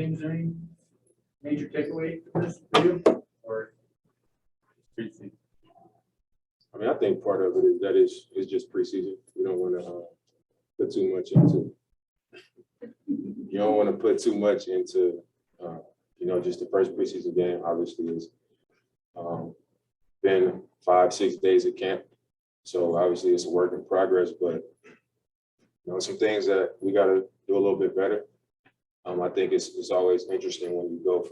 Is there any major takeaway from this for you? Or preseason? I mean, I think part of it is that it's just preseason. You don't want to put too much into. You don't want to put too much into. Just the first preseason game. Obviously, is been 5-6 days of camp, so obviously it's a work in progress. But some things that we got to do a little bit better. I think it's always interesting when you go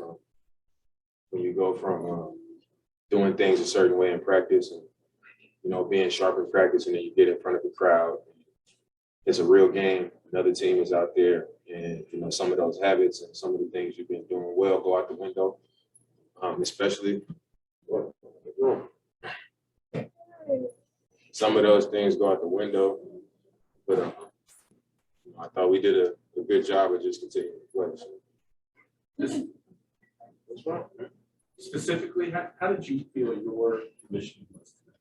from doing things a certain way in practice and being sharp in practice, and then you get in front of the crowd. It's a real game. Another team is out there, and some of those habits and some of the things you've been doing well go out the window. Especially some of those things go out the window. But I thought we did a good job of just continuing to play. So. That's right. Specifically, how did you feel your mission was today?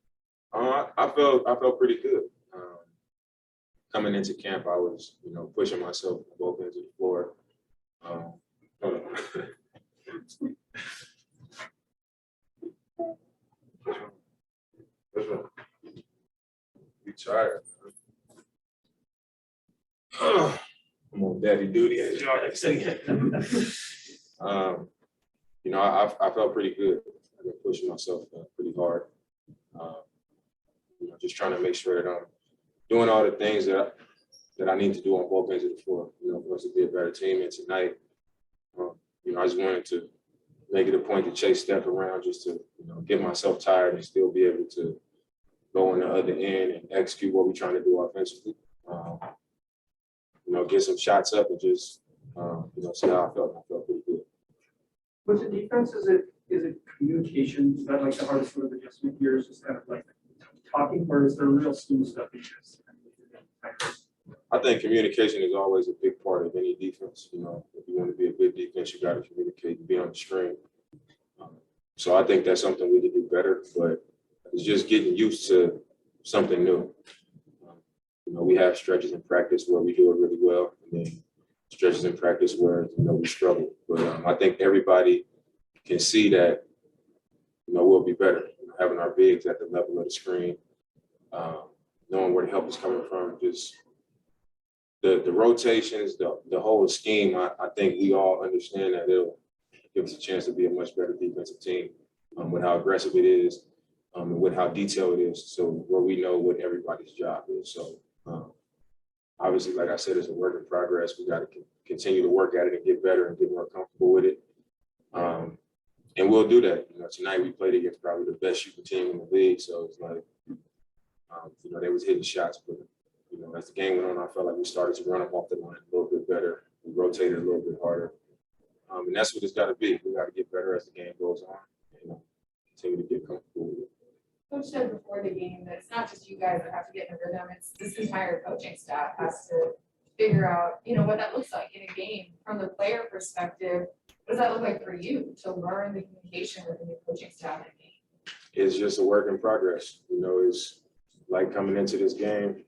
I felt pretty good. Coming into camp, I was, pushing myself on both ends of the floor. Hold on. You tired? I'm on daddy duty, as y'all like to say. I felt pretty good. I've been pushing myself pretty hard. Just trying to make sure that I'm doing all the things that I need to do on both ends of the floor, for us to be a better team. And tonight, I just wanted to make it a point to chase Steph around just to, get myself tired and still be able to go on the other end and execute what we're trying to do offensively. Get some shots up and just, see how I felt. I felt pretty good. With the defense, is it communication? Is that like the hardest sort of adjustment here? Is just kind of like talking, or is there real school stuff you guys? I think communication is always a big part of any defense. If you want to be a good defense, you got to communicate and be on the screen. So I think that's something we could do better, but it's just getting used to something new. We have stretches in practice where we do it really well, and then stretches in practice where, we struggle. But I think everybody can see that, we'll be better. Having our bigs at the level of the screen, knowing where the help is coming from, just the rotations, the whole scheme. I think we all understand that it'll give us a chance to be a much better defensive team with how aggressive it is and with how detailed it is. So where we know what everybody's job is. So obviously, like I said, it's a work in progress. We got to continue to work at it and get better and get more comfortable with it. And we'll do that. Tonight we played against probably the best shooting team in the league. So it's like, they was hitting shots, but as the game went on, I felt like we started to run them off the line a little bit better. We rotated a little bit harder, and that's what it's got to be. We got to get better as the game goes on. Continue to get comfortable with it. Coach said before the game that it's not just you guys that have to get in a rhythm. It's this entire coaching staff has to figure out, what that looks like in a game from the player perspective. What does that look like for you to learn the communication with the new coaching staff in a game? It's just a work in progress. It's like coming into this game.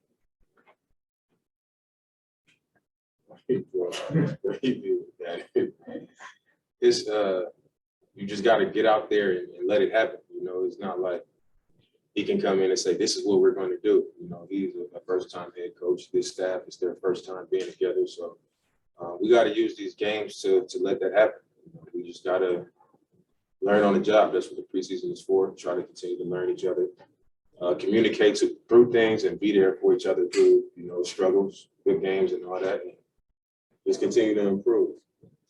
It's you just got to get out there and let it happen. It's not like he can come in and say, this is what we're going to do. He's a first-time head coach. This staff is their first time being together. So we got to use these games to let that happen. We just got to learn on the job. That's what the preseason is for. Try to continue to learn each other, communicate through things and be there for each other through, struggles, good games and all that. And just continue to improve.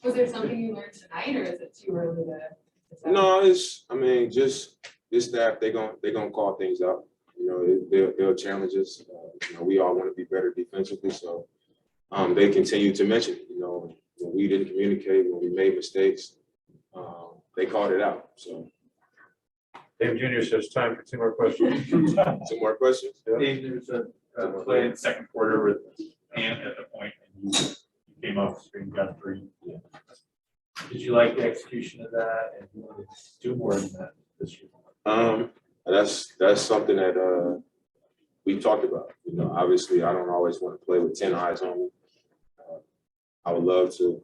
Was there something you learned tonight, or is it too early to No, just this staff, they're gonna call things out. They'll challenge us. We all want to be better defensively, so they continue to mention it. When we didn't communicate, when we made mistakes, they called it out. So Dave Jr. says time for 2 more questions. 2 more questions? Yeah. Dave, there's a play in the second quarter with Ant at the point, and you came off the screen, got 3. Yeah. Did you like the execution of that, and you want to do more than that this year? That's something that we talked about. Obviously, I don't always want to play with 10 eyes on me. I would love to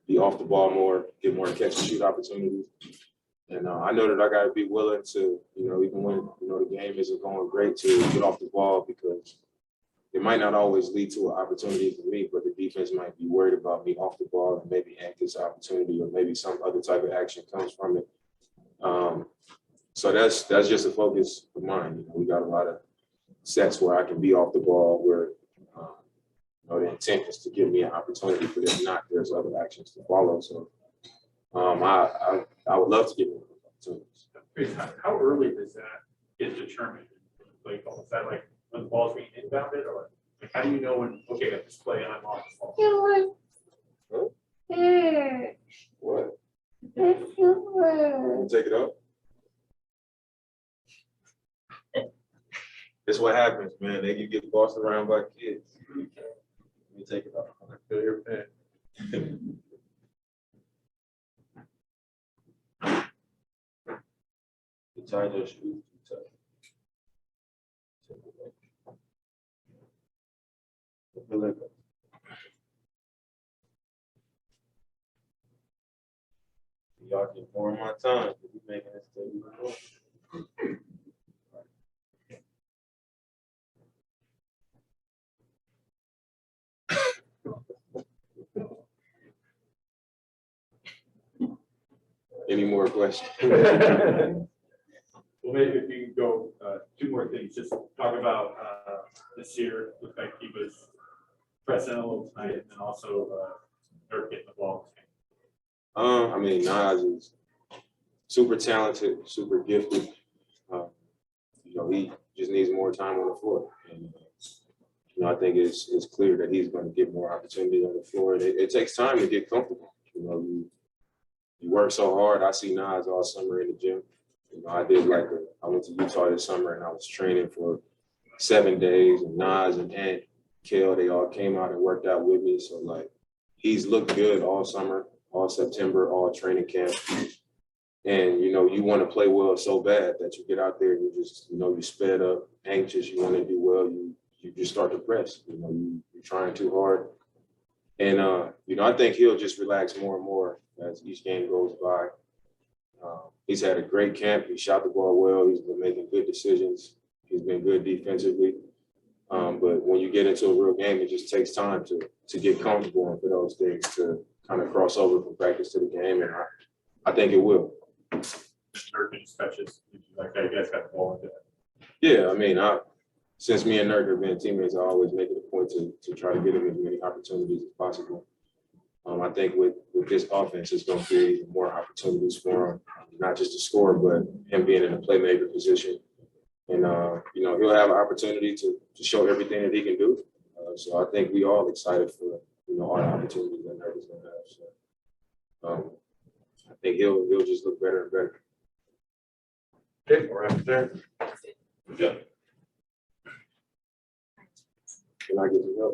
be off the ball more, get more catch and shoot opportunities. And I know that I got to be willing to, even when, the game isn't going great, to get off the ball, because it might not always lead to an opportunity for me, but the defense might be worried about me off the ball and maybe yank this opportunity, or maybe some other type of action comes from it. So that's just a focus of mine. We got a lot of sets where I can be off the ball, where the intent is to give me an opportunity, but if not, there's other actions to follow. So I would love to get more opportunities. How early does that get determined? Like, is that like when the ball's being inbounded, or like, how do you know when, okay, I got this play and I'm off the ball? What? You take it up? That's what happens, man. They can get bossed around by kids. Let me take it up. I feel your pain. You tie those shoes too tight. Feel it. Y'all get more of my time. We making this thing. Any more questions? Well, maybe if you can go, two more things, just talk about, this year, looked like he was pressing a little tonight, and then also, Dirk getting the ball. I mean, Nas is super talented, super gifted. He just needs more time on the floor. And, I think it's clear that he's going to get more opportunity on the floor. And it takes time to get comfortable. You work so hard. I see Nas all summer in the gym. I went to Utah this summer, and I was training for 7 days, and Nas and Ant, Kale, they all came out and worked out with me. So he's looked good all summer, all September, all training camp. And, you want to play well so bad that you get out there and you just, you sped up, anxious, you want to do well, you just start to press, you're trying too hard. And, I think he'll just relax more and more as each game goes by. He's had a great camp. He shot the ball well. He's been making good decisions. He's been good defensively. But when you get into a real game, it just takes time to get comfortable and for those things to kind of cross over from practice to the game. And I think it will. Dirk and his touches, like, you guys got the ball into it. Yeah, I mean, since me and Nurk have been teammates, I always make it a point to try to get him as many opportunities as possible. I think with this offense, it's going to create even more opportunities for him, not just to score, but him being in a playmaker position. And, he'll have an opportunity to show everything that he can do. So I think we all excited for, all the opportunities that Nurk is going to have. So I think he'll just look better and better. Okay, we're up there. Good job. Can I get to know?